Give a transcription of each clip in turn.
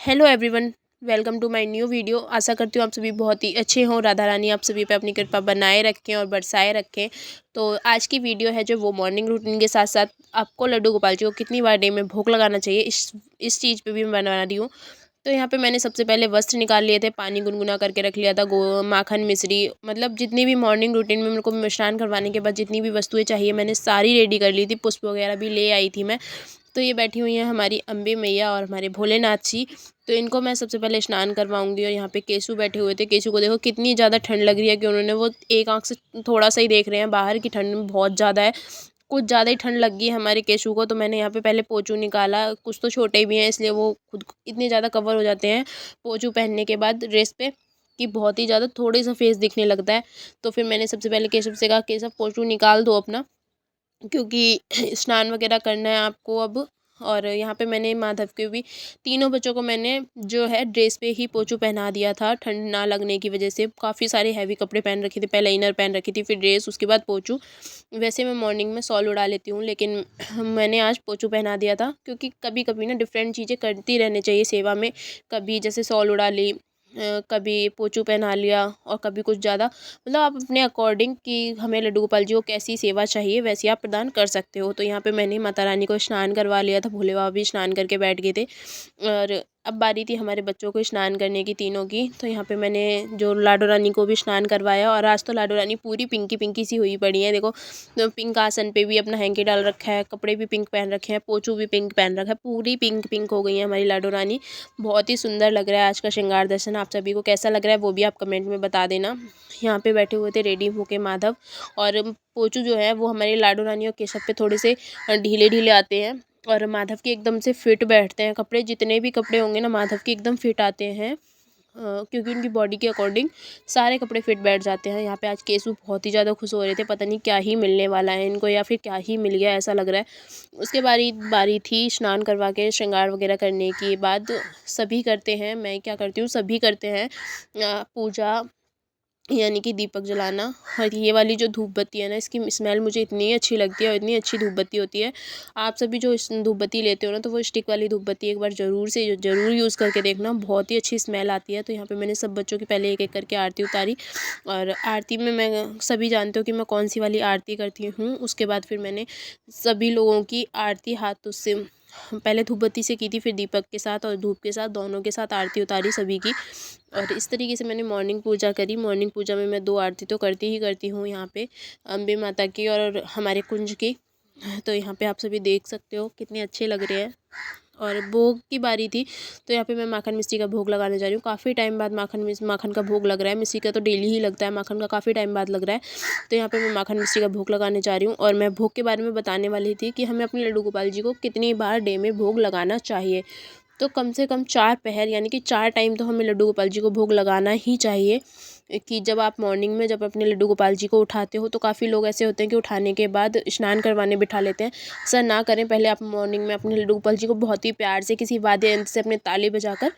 Hello everyone, welcome to my new video. आशा करती हूँ आप सभी बहुत ही अच्छे हों। राधा रानी आप सभी पे अपनी कृपा बनाए रखें और बरसाए रखें। तो आज की वीडियो है जो वो मॉर्निंग रूटीन के साथ साथ आपको लड्डू गोपाल जी को कितनी बार डे में भोग लगाना चाहिए इस चीज़ पे भी मैं बना रही हूँ। तो यहाँ पे मैंने सबसे पहले वस्त्र निकाल लिए थे, पानी गुनगुना करके रख लिया था, माखन मिश्री, मतलब जितनी भी मॉर्निंग रूटीन में मेरे को मिष्ठान करवाने के बाद जितनी भी वस्तुएं चाहिए मैंने सारी रेडी कर ली थी। पुष्प वगैरह भी ले आई थी मैं। तो ये बैठी हुई हैं हमारी अम्बे मैया और हमारे भोलेनाथ जी। तो इनको मैं सबसे पहले स्नान करवाऊंगी। और यहाँ पे केशु बैठे हुए थे। केशु को देखो कितनी ज़्यादा ठंड लग रही है कि उन्होंने वो एक आंख से थोड़ा सा ही देख रहे हैं, बाहर की ठंड बहुत ज़्यादा है। कुछ ज़्यादा ही ठंड लग गई हमारे केशु को। तो मैंने यहाँ पे पहले पोचू निकाला। कुछ तो छोटे भी हैं इसलिए वो खुद इतने ज़्यादा कवर हो जाते हैं पोचू पहनने के बाद ड्रेस पे कि बहुत ही ज़्यादा थोड़े सा फेस दिखने लगता है। तो फिर मैंने सबसे पहले केशव से कहा केशव पोचू निकाल दो अपना, क्योंकि स्नान वगैरह करना है आपको अब। और यहाँ पे मैंने माधव के भी तीनों बच्चों को मैंने जो है ड्रेस पे ही पोछू पहना दिया था, ठंड ना लगने की वजह से। काफ़ी सारे हैवी कपड़े पहन रखे थे, पहले इनर पहन रखी थी, फिर ड्रेस, उसके बाद पोछू। वैसे मैं मॉर्निंग में शॉल उड़ा लेती हूँ, लेकिन मैंने आज पोछू पहना दिया था क्योंकि कभी कभी ना डिफरेंट चीज़ें करती रहनी चाहिए सेवा में। कभी जैसे शॉल उड़ा ली, कभी पोछू पहना लिया, और कभी कुछ ज़्यादा, मतलब आप अपने अकॉर्डिंग कि हमें लड्डू गोपाल जी को कैसी सेवा चाहिए वैसी आप प्रदान कर सकते हो। तो यहाँ पे मैंने माता रानी को स्नान करवा लिया था, भोले बाबा भी स्नान करके बैठ गए थे। और अब बारी थी हमारे बच्चों को स्नान करने की, तीनों की। तो यहाँ पे मैंने जो लाडो रानी को भी स्नान करवाया। और आज तो लाडो रानी पूरी पिंकी पिंकी सी हुई पड़ी है, देखो। तो पिंक आसन पे भी अपना हैंकी डाल रखा है, कपड़े भी पिंक पहन रखे हैं, पोचू भी पिंक पहन रखा है, पूरी पिंक पिंक हो गई है हमारी लाडो रानी। बहुत ही सुंदर लग रहा है आज का श्रृंगार दर्शन। आप सभी को कैसा लग रहा है वो भी आप कमेंट में बता देना। यहाँ पे बैठे हुए थे रेडी होके माधव, और पोचू जो है वो हमारे लाडो रानी और केशव पे थोड़े से ढीले ढीले आते हैं, और माधव के एकदम से फिट बैठते हैं कपड़े। जितने भी कपड़े होंगे ना माधव के एकदम फिट आते हैं, क्योंकि उनकी बॉडी के अकॉर्डिंग सारे कपड़े फिट बैठ जाते हैं। यहाँ पे आज केशु बहुत ही ज़्यादा खुश हो रहे थे, पता नहीं क्या ही मिलने वाला है इनको या फिर क्या ही मिल गया ऐसा लग रहा है। उसके बारी थी स्नान करवा के श्रृंगार वगैरह करने के बाद सभी करते हैं, मैं क्या करती हूँ सभी करते हैं पूजा, यानी कि दीपक जलाना। और ये वाली जो धूप बत्ती है ना, इसकी स्मेल मुझे इतनी अच्छी लगती है और इतनी अच्छी धूप बत्ती होती है। आप सभी जो इस धूप बत्ती लेते हो ना, तो वो स्टिक वाली धूप बत्ती एक बार ज़रूर यूज़ करके देखना, बहुत ही अच्छी स्मेल आती है। तो यहाँ पे मैंने सब बच्चों की पहले एक एक करके आरती उतारी। और आरती में मैं सभी जानते हो कि मैं कौन सी वाली आरती करती हूँ। उसके बाद फिर मैंने सभी लोगों की आरती हाथों से पहले धूप बत्ती से की थी, फिर दीपक के साथ और धूप के साथ, दोनों के साथ आरती उतारी सभी की। और इस तरीके से मैंने मॉर्निंग पूजा करी। मॉर्निंग पूजा में मैं 2 आरती तो करती ही करती हूँ यहाँ पे, अम्बे माता की और हमारे कुंज की। तो यहाँ पे आप सभी देख सकते हो कितने अच्छे लग रहे हैं। और भोग की बारी थी, तो यहाँ पे मैं माखन मिश्री का भोग लगाने जा रही हूँ। काफ़ी टाइम बाद माखन का भोग लग रहा है। मिश्री का तो डेली ही लगता है, माखन का काफ़ी टाइम बाद लग रहा है। तो यहाँ पे मैं माखन मिश्री का भोग लगाने जा रही हूँ। और मैं भोग के बारे में बताने वाली थी कि हमें अपने लड्डू गोपाल जी को कितनी बार डे में भोग लगाना चाहिए। तो कम से कम 4 पहर, यानी कि 4 टाइम तो हमें लड्डू गोपाल जी को भोग लगाना ही चाहिए। कि जब आप मॉर्निंग में जब अपने लड्डू गोपाल जी को उठाते हो, तो काफ़ी लोग ऐसे होते हैं कि उठाने के बाद स्नान करवाने बिठा लेते हैं। ऐसा ना करें, पहले आप मॉर्निंग में अपने लड्डू गोपाल जी को बहुत ही प्यार से किसी वाद्य यंत्र से अपने ताली बजाकर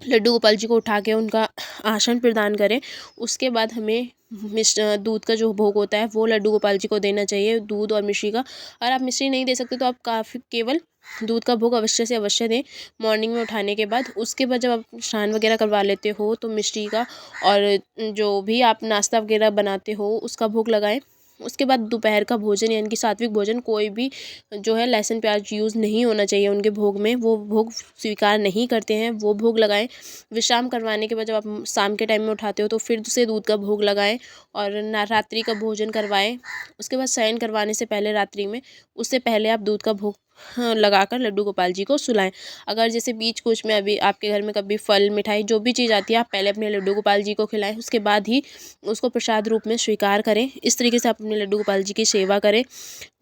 लड्डू गोपाल जी को उठा के उनका आसन प्रदान करें। उसके बाद हमें दूध का जो भोग होता है वो लड्डू गोपाल जी को देना चाहिए, दूध और मिश्री का। और आप मिश्री नहीं दे सकते तो आप काफ़ी केवल दूध का भोग अवश्य से अवश्य दें मॉर्निंग में उठाने के बाद। उसके बाद जब आप स्नान वगैरह करवा लेते हो तो मिश्री का और जो भी आप नाश्ता वगैरह बनाते हो उसका भोग लगाएं। उसके बाद दोपहर का भोजन, यानी कि सात्विक भोजन, कोई भी जो है लहसुन प्याज यूज़ नहीं होना चाहिए उनके भोग में, वो भोग स्वीकार नहीं करते हैं, वो भोग लगाएं। विश्राम करवाने के बाद जब आप शाम के टाइम में उठाते हो तो फिर से दूध का भोग लगाएं और रात्रि का भोजन करवाएं। उसके बाद शयन करवाने से पहले रात्रि में, उससे पहले आप दूध का भोग लगाकर लड्डू गोपाल जी को सुलाएं। अगर जैसे बीच कुछ में अभी आपके घर में कभी फल मिठाई जो भी चीज़ आती है, आप पहले अपने लड्डू गोपाल जी को खिलाएं, उसके बाद ही उसको प्रसाद रूप में स्वीकार करें। इस तरीके से आप अपने लड्डू गोपाल जी की सेवा करें।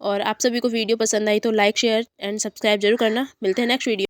और आप सभी को वीडियो पसंद आई तो लाइक शेयर एंड सब्सक्राइब जरूर करना। मिलते हैं नेक्स्ट वीडियो।